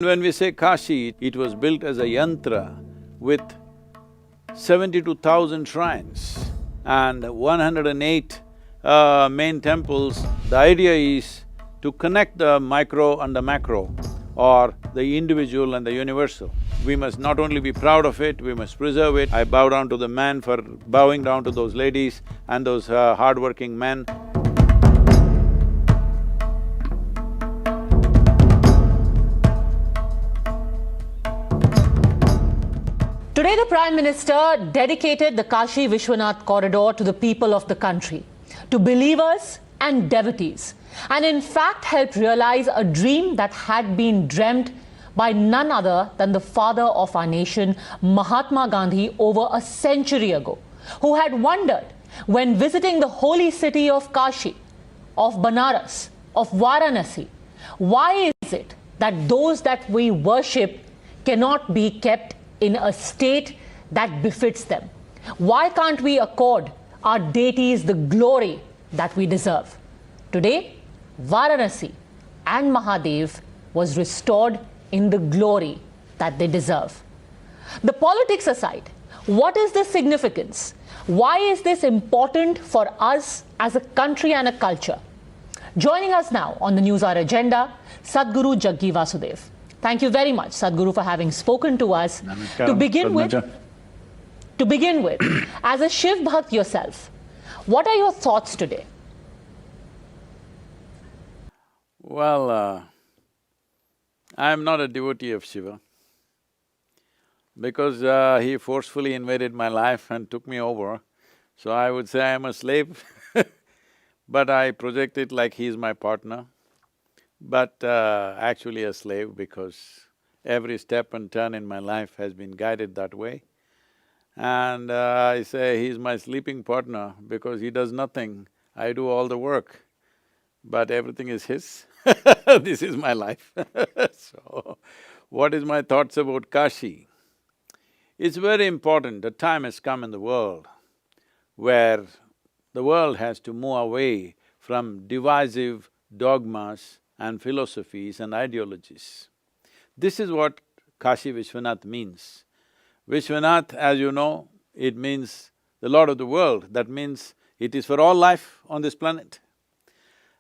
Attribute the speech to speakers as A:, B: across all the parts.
A: When we say Kashi, it was built as a yantra with 72,000 shrines and 108 main temples. The idea is to connect the micro and the macro, or the individual and the universal. We must not only be proud of it, we must preserve it. I bow down to the man for bowing down to those ladies and those hard-working men.
B: Today, the Prime Minister dedicated the Kashi Vishwanath corridor to the people of the country, to believers and devotees, and in fact helped realize a dream that had been dreamt by none other than the father of our nation, Mahatma Gandhi, over a century ago, who had wondered when visiting the holy city of Kashi, of Banaras, of Varanasi, why is it that those that we worship cannot be kept in a state that befits them? Why can't we accord our deities the glory that we deserve? Today, Varanasi and Mahadev was restored in the glory that they deserve. The politics aside, what is the significance? Why is this important for us as a country and a culture? Joining us now on the News Hour agenda, Sadhguru Jaggi Vasudev. Thank you very much, Sadhguru, for having spoken to us. To begin with, as a Shiv Bhakt yourself, what are your thoughts today?
A: Well, I am not a devotee of Shiva because he forcefully invaded my life and took me over. So I would say I am a slave but I project it like he is my partner. But actually a slave, because every step and turn in my life has been guided that way. And I say he's my sleeping partner because he does nothing, I do all the work, but everything is his. This is my life. So, what is my thoughts about Kashi? It's very important. The time has come in the world where the world has to move away from divisive dogmas and philosophies and ideologies. This is what Kashi Vishwanath means. Vishwanath, as you know, it means the Lord of the world. That means it is for all life on this planet.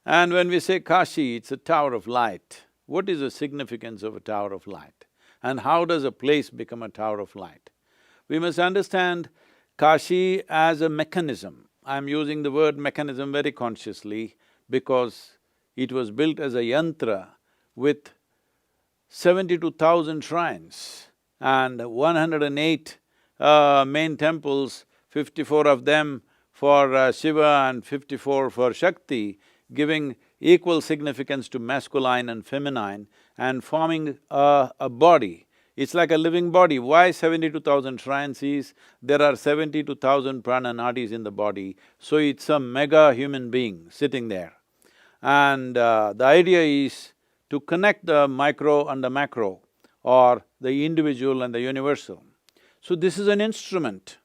A: And when we say Kashi, it's a tower of light. What is the significance of a tower of light? And how does a place become a tower of light? We must understand Kashi as a mechanism. I'm using the word mechanism very consciously because it was built as a yantra with 72,000 shrines and 108 main temples, 54 of them for Shiva and 54 for Shakti, giving equal significance to masculine and feminine and forming a body. It's like a living body. Why 72,000 shrines is, there are 72,000 prana nadis in the body, so it's a mega human being sitting there. And the idea is to connect the micro and the macro, or the individual and the universal. So this is an instrument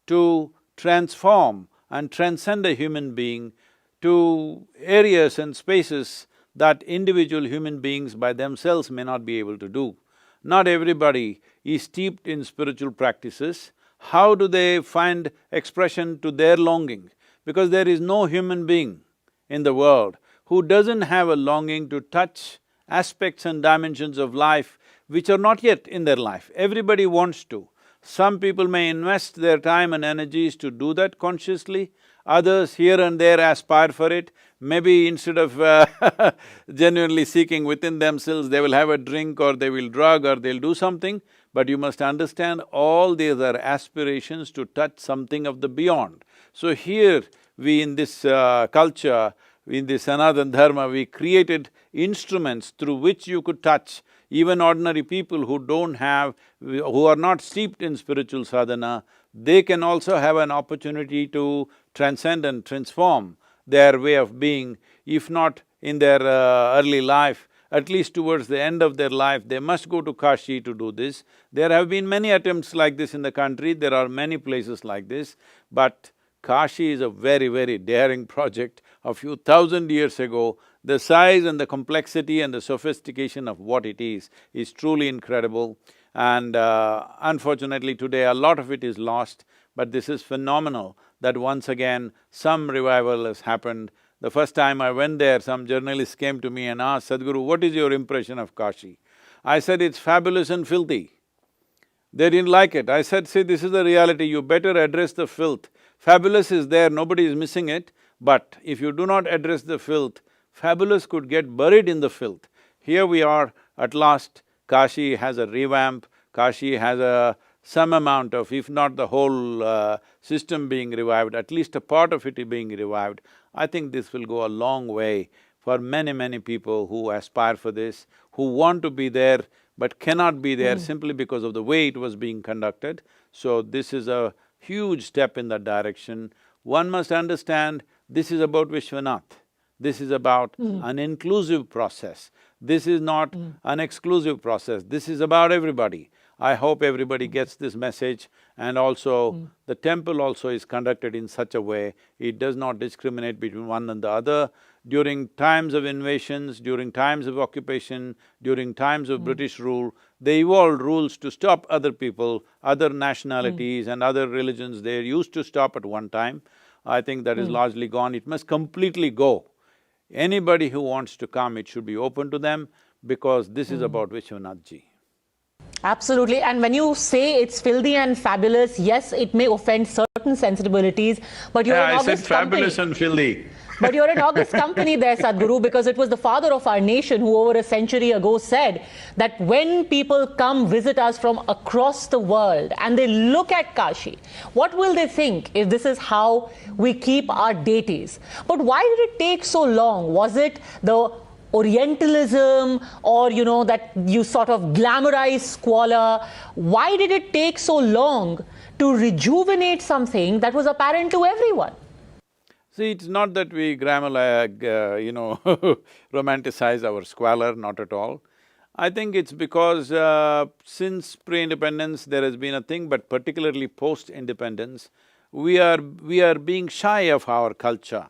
A: to transform and transcend a human being to areas and spaces that individual human beings by themselves may not be able to do. Not everybody is steeped in spiritual practices. How do they find expression to their longing? Because there is no human being in the world who doesn't have a longing to touch aspects and dimensions of life which are not yet in their life. Everybody wants to. Some people may invest their time and energies to do that consciously, others here and there aspire for it. Maybe instead of genuinely seeking within themselves, they will have a drink or they will drug or they'll do something. But you must understand, all these are aspirations to touch something of the beyond. So here, we in this culture, in the Sanatana Dharma, we created instruments through which you could touch even ordinary people who don't have… who are not steeped in spiritual sadhana. They can also have an opportunity to transcend and transform their way of being. If not in their early life, at least towards the end of their life, they must go to Kashi to do this. There have been many attempts like this in the country, there are many places like this, but Kashi is a very, very daring project. A few thousand years ago, The size and the complexity and the sophistication of what it is truly incredible. And unfortunately today a lot of it is lost, but this is phenomenal that once again some revival has happened. The first time I went there, some journalists came to me and asked, Sadhguru, what is your impression of Kashi? I said, it's fabulous and filthy. They didn't like it. I said, see, this is the reality, you better address the filth. Fabulous is there, nobody is missing it, but if you do not address the filth, fabulous could get buried in the filth. Here we are, at last, Kashi has a revamp, Kashi has some amount of, if not the whole system being revived, at least a part of it being revived. I think this will go a long way for many people who aspire for this, who want to be there but cannot be there simply because of the way it was being conducted. So this is a huge step in that direction. One must understand this is about Vishwanath. This is about an inclusive process. This is not an exclusive process, this is about everybody. I hope everybody gets this message, and also the temple also is conducted in such a way, it does not discriminate between one and the other. During times of invasions, during times of occupation, during times of British rule, they evolved rules to stop other people, other nationalities and other religions. They used to stop at one time. I think that is largely gone, it must completely go. Anybody who wants to come, it should be open to them, because this is about Vishwanath ji.
B: Absolutely. And when you say it's filthy and fabulous, yes, it may offend certain sensibilities, but you're an august company.
A: I said fabulous and filthy.
B: But you're an august company there, Sadhguru, because it was the father of our nation who over a century ago said that when people come visit us from across the world and they look at Kashi, what will they think if this is how we keep our deities? But why did it take so long? Was it the Orientalism, or that you sort of glamorize squalor? Why did it take so long to rejuvenate something that was apparent to everyone?
A: See, it's not that we romanticize our squalor, not at all. I think it's because since pre-independence there has been a thing, but particularly post-independence, we are being shy of our culture,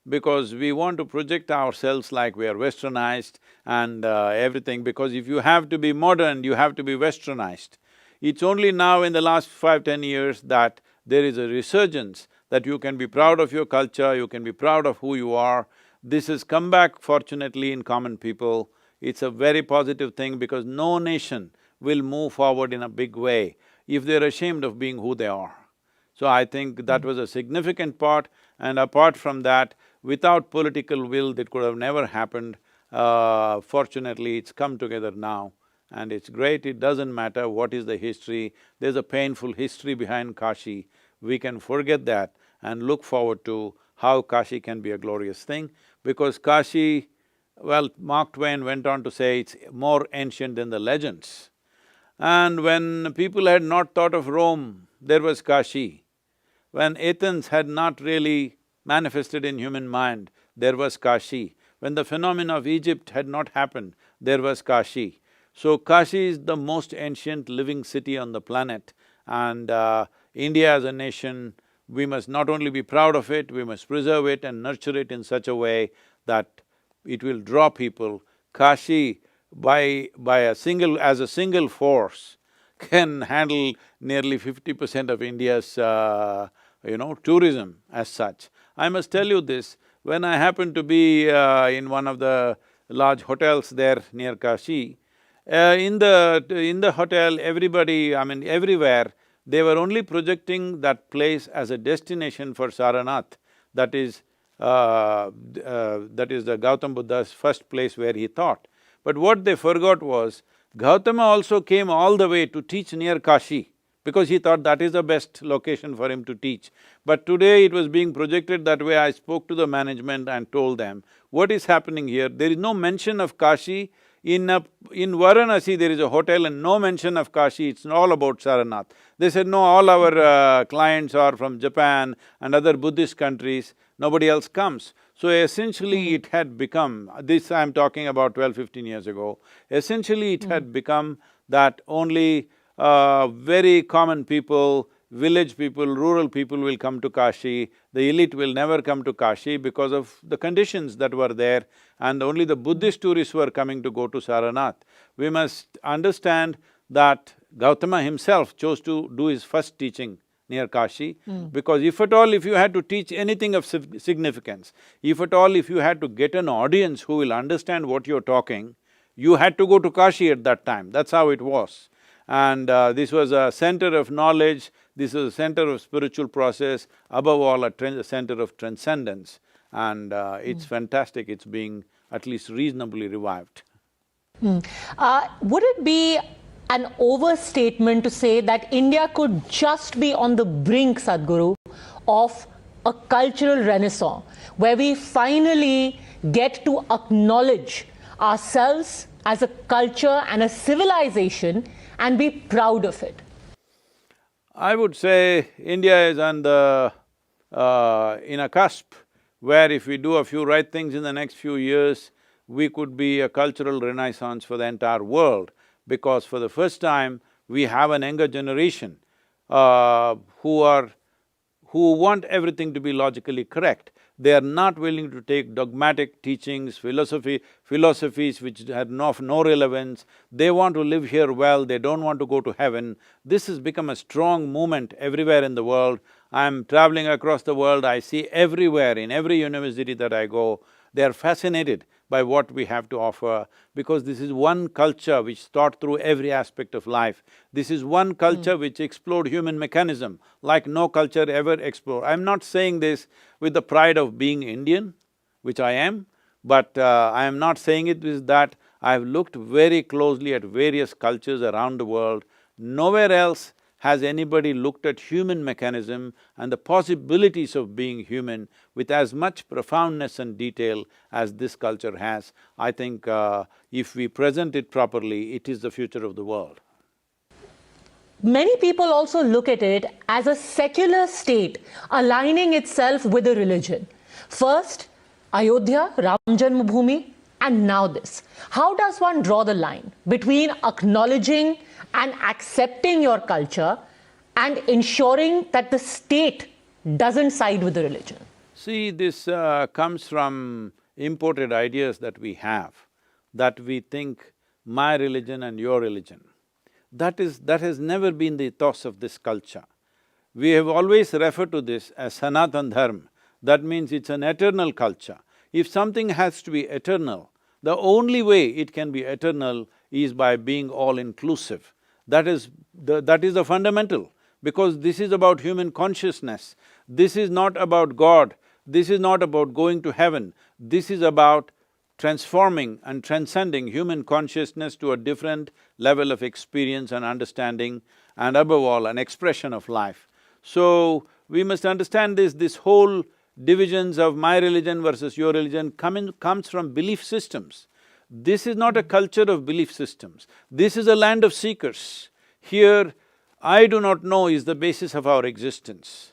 A: because we want to project ourselves like we are westernized and everything, because if you have to be modern, you have to be westernized. It's only now in the last 5–10 years that there is a resurgence that you can be proud of your culture, you can be proud of who you are. This has come back fortunately in common people. It's a very positive thing, because no nation will move forward in a big way if they're ashamed of being who they are. So I think that was a significant part, and apart from that, without political will, that could have never happened. Fortunately, it's come together now, and it's great. It doesn't matter what is the history, there's a painful history behind Kashi. We can forget that and look forward to how Kashi can be a glorious thing, because Kashi, well, Mark Twain went on to say it's more ancient than the legends. And when people had not thought of Rome, there was Kashi. When Athens had not really manifested in human mind, there was Kashi. When the phenomena of Egypt had not happened, there was Kashi. So Kashi is the most ancient living city on the planet, and India as a nation, we must not only be proud of it, we must preserve it and nurture it in such a way that it will draw people. Kashi, as a single force, can handle nearly 50% of India's, tourism as such. I must tell you this, when I happened to be in one of the large hotels there near Kashi, in the hotel, everybody, everywhere, they were only projecting that place as a destination for Saranath, that is the Gautam Buddha's first place where he taught. But what they forgot was, Gautama also came all the way to teach near Kashi, because he thought that is the best location for him to teach. But today it was being projected that way. I spoke to the management and told them, what is happening here? There is no mention of Kashi. In Varanasi there is a hotel and no mention of Kashi, it's all about Saranath. They said, no, all our clients are from Japan and other Buddhist countries, nobody else comes. So essentially it had become, this I'm talking about 12–15 years ago, essentially it had become that only very common people, village people, rural people will come to Kashi, the elite will never come to Kashi because of the conditions that were there, and only the Buddhist tourists were coming to go to Saranath. We must understand that Gautama himself chose to do his first teaching near Kashi, because if at all if you had to teach anything of significance, if at all if you had to get an audience who will understand what you're talking, you had to go to Kashi at that time, that's how it was. And this was a center of knowledge, this was a center of spiritual process, above all a center of transcendence. And it's fantastic, it's being at least reasonably revived.
B: Would it be an overstatement to say that India could just be on the brink, Sadhguru, of a cultural renaissance, where we finally get to acknowledge ourselves as a culture and a civilization and be proud of it?
A: I would say India is on the… in a cusp where if we do a few right things in the next few years, we could be a cultural renaissance for the entire world, because for the first time, we have an younger generation who want everything to be logically correct. They are not willing to take dogmatic teachings, philosophies which have no relevance. They want to live here well, they don't want to go to heaven. This has become a strong movement everywhere in the world. I'm traveling across the world, I see everywhere, in every university that I go, they are fascinated by what we have to offer, because this is one culture which thought through every aspect of life. This is one culture which explored human mechanism like no culture ever explored. I'm not saying this with the pride of being Indian, which I am, but I am not saying it with that. I've looked very closely at various cultures around the world. Nowhere else has anybody looked at human mechanism and the possibilities of being human with as much profoundness and detail as this culture has. I think if we present it properly, it is the future of the world.
B: Many people also look at it as a secular state aligning itself with a religion. First, Ayodhya, Ram Janmabhoomi, and now this. How does one draw the line between acknowledging and accepting your culture and ensuring that the state doesn't side with the religion?
A: See, this comes from imported ideas that we have, that we think my religion and your religion. That has never been the ethos of this culture. We have always referred to this as Sanatana Dharma. That means it's an eternal culture. If something has to be eternal, the only way it can be eternal is by being all-inclusive. That is the fundamental, because this is about human consciousness. This is not about God, this is not about going to heaven, this is about transforming and transcending human consciousness to a different level of experience and understanding, and above all, an expression of life. So, we must understand this whole divisions of my religion versus your religion comes from belief systems. This is not a culture of belief systems, this is a land of seekers. Here, I do not know is the basis of our existence,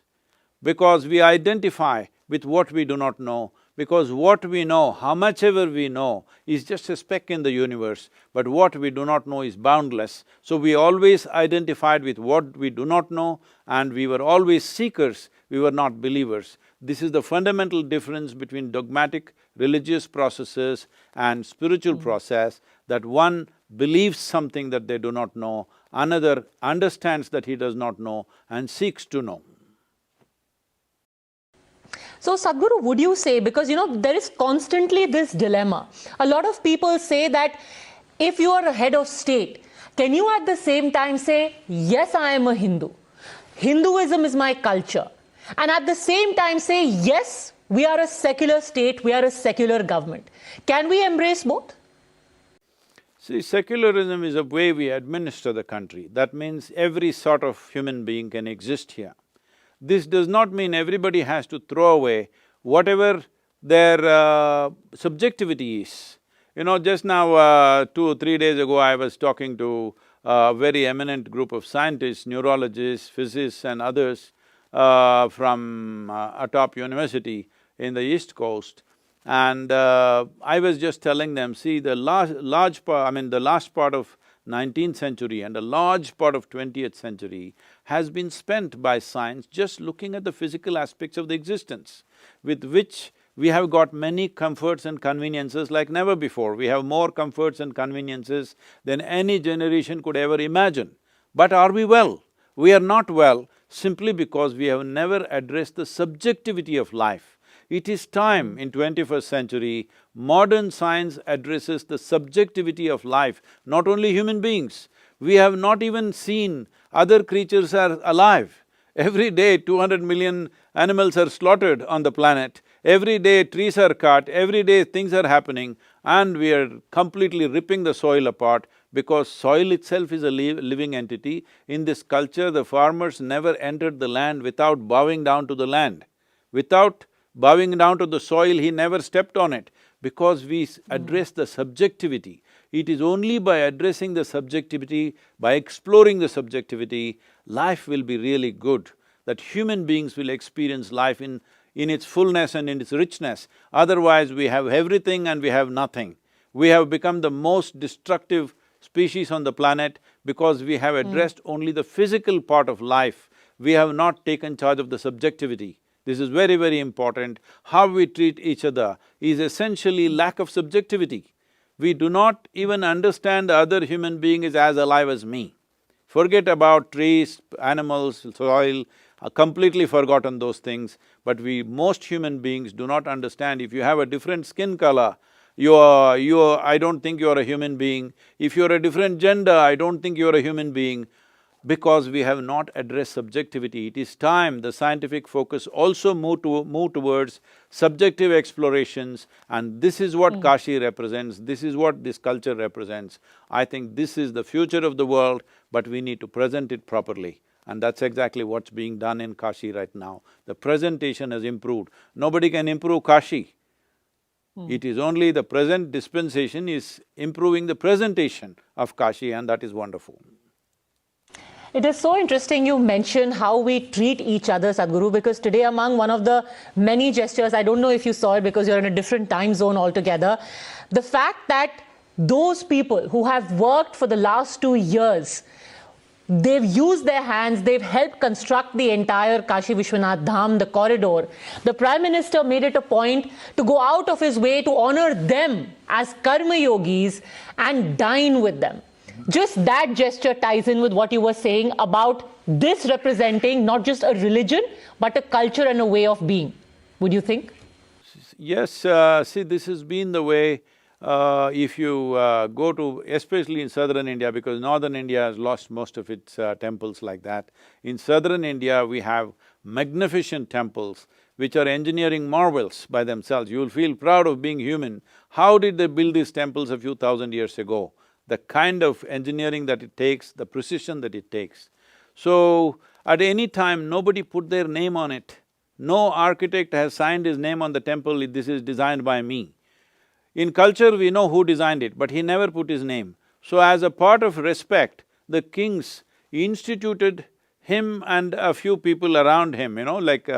A: because we identify with what we do not know, because what we know, how much ever we know, is just a speck in the universe, but what we do not know is boundless. So we always identified with what we do not know, and we were always seekers, we were not believers. This is the fundamental difference between dogmatic religious processes and spiritual process, that one believes something that they do not know, another understands that he does not know and seeks to know.
B: So Sadhguru, would you say, because there is constantly this dilemma, a lot of people say that if you are a head of state, can you at the same time say, yes, I am a Hindu, Hinduism is my culture, and at the same time say, yes, we are a secular state, we are a secular government. Can we embrace both?
A: See, secularism is a way we administer the country. That means every sort of human being can exist here. This does not mean everybody has to throw away whatever their subjectivity is. Just now, 2 or 3 days ago, I was talking to a very eminent group of scientists, neurologists, physicists and others from a top university in the East Coast, and I was just telling them, see, the last part of 19th century and a large part of 20th century has been spent by science just looking at the physical aspects of the existence, with which we have got many comforts and conveniences like never before. We have more comforts and conveniences than any generation could ever imagine. But are we well? We are not well simply because we have never addressed the subjectivity of life. It is time in 21st century, modern science addresses the subjectivity of life, not only human beings. We have not even seen other creatures are alive. Every day 200 million animals are slaughtered on the planet, every day trees are cut, every day things are happening, and we are completely ripping the soil apart because soil itself is a living entity. In this culture, the farmers never entered the land without bowing down to the land. Without bowing down to the soil, he never stepped on it because we address the subjectivity. It is only by addressing the subjectivity, by exploring the subjectivity, life will be really good, that human beings will experience life in its fullness and in its richness. Otherwise, we have everything and we have nothing. We have become the most destructive species on the planet because we have addressed only the physical part of life. We have not taken charge of the subjectivity. This is very, very important. How we treat each other is essentially lack of subjectivity. We do not even understand the other human being is as alive as me. Forget about trees, animals, soil, completely forgotten those things. But most human beings do not understand. If you have a different skin color, I don't think you're a human being. If you're a different gender, I don't think you're a human being. Because we have not addressed subjectivity. It is time the scientific focus also move towards subjective explorations, and this is what Kashi represents, this is what this culture represents. I think this is the future of the world, but we need to present it properly. And that's exactly what's being done in Kashi right now. The presentation has improved. Nobody can improve Kashi. It is only the present dispensation is improving the presentation of Kashi, and that is wonderful.
B: It is so interesting you mention how we treat each other, Sadhguru, because today among one of the many gestures, I don't know if you saw it because you're in a different time zone altogether, the fact that those people who have worked for the last 2 years, they've used their hands, they've helped construct the entire Kashi Vishwanath Dham, the corridor. The Prime Minister made it a point to go out of his way to honor them as karma yogis and dine with them. Just that gesture ties in with what you were saying about this representing not just a religion, but a culture and a way of being. Would you think?
A: Yes, see, this has been the way, if you go to, especially in southern India, because northern India has lost most of its temples like that. In southern India, we have magnificent temples which are engineering marvels by themselves. You will feel proud of being human. How did they build these temples a few thousand years ago? The kind of engineering that it takes, the precision that it takes. So, at any time, nobody put their name on it. No architect has signed his name on the temple, this is designed by me. In culture, we know who designed it, but he never put his name. So, as a part of respect, the kings instituted him and a few people around him, like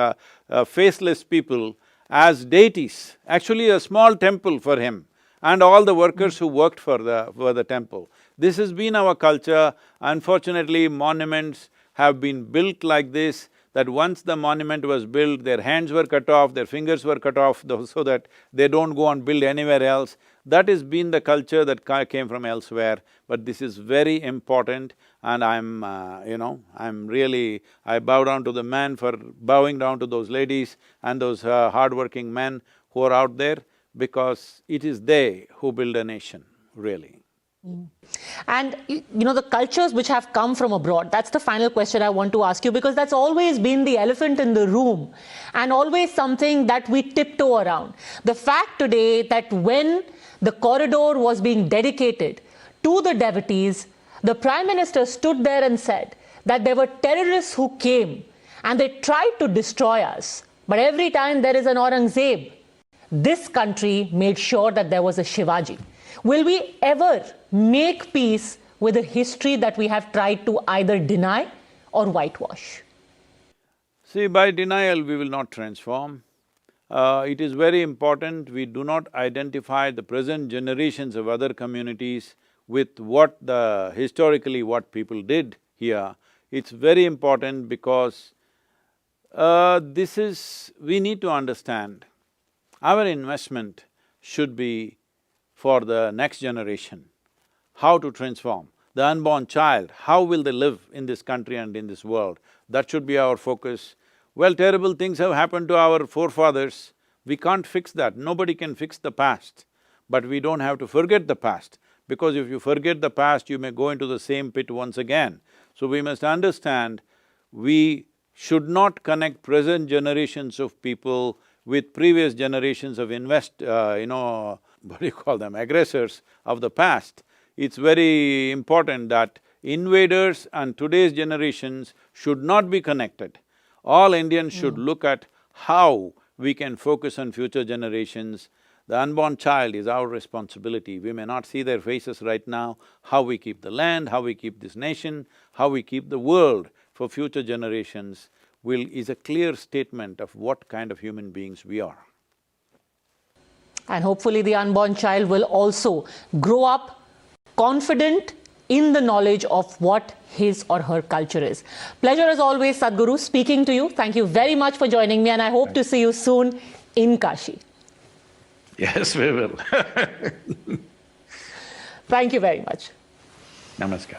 A: faceless people, as deities. Actually, a small temple for him and all the workers who worked for the temple. This has been our culture. Unfortunately, monuments have been built like this, that once the monument was built, their hands were cut off, their fingers were cut off so that they don't go and build anywhere else. That has been the culture that came from elsewhere, but this is very important, and I bow down to the man for bowing down to those ladies and those hardworking men who are out there, because it is they who build a nation, really.
B: And the cultures which have come from abroad, that's the final question I want to ask you, because that's always been the elephant in the room and always something that we tiptoe around. The fact today that when the corridor was being dedicated to the devotees, the Prime Minister stood there and said that there were terrorists who came and they tried to destroy us, but every time there is an Aurangzeb, this country made sure that there was a Shivaji. Will we ever make peace with a history that we have tried to either deny or whitewash?
A: See, by denial we will not transform. It is very important we do not identify the present generations of other communities with historically what people did here. It's very important because we need to understand our investment should be for the next generation, how to transform. The unborn child, how will they live in this country and in this world? That should be our focus. Well, terrible things have happened to our forefathers. We can't fix that, nobody can fix the past. But we don't have to forget the past, because if you forget the past, you may go into the same pit once again. So we must understand, we should not connect present generations of people with previous generations of what do you call them, aggressors of the past. It's very important that invaders and today's generations should not be connected. All Indians should look at how we can focus on future generations. The unborn child is our responsibility. We may not see their faces right now. How we keep the land, how we keep this nation, how we keep the world for future generations is a clear statement of what kind of human beings we are.
B: And hopefully the unborn child will also grow up confident in the knowledge of what his or her culture is. Pleasure as always, Sadhguru, speaking to you. Thank you very much for joining me, and I hope to see you soon in Kashi.
A: Yes, we will.
B: Thank you very much.
A: Namaskar.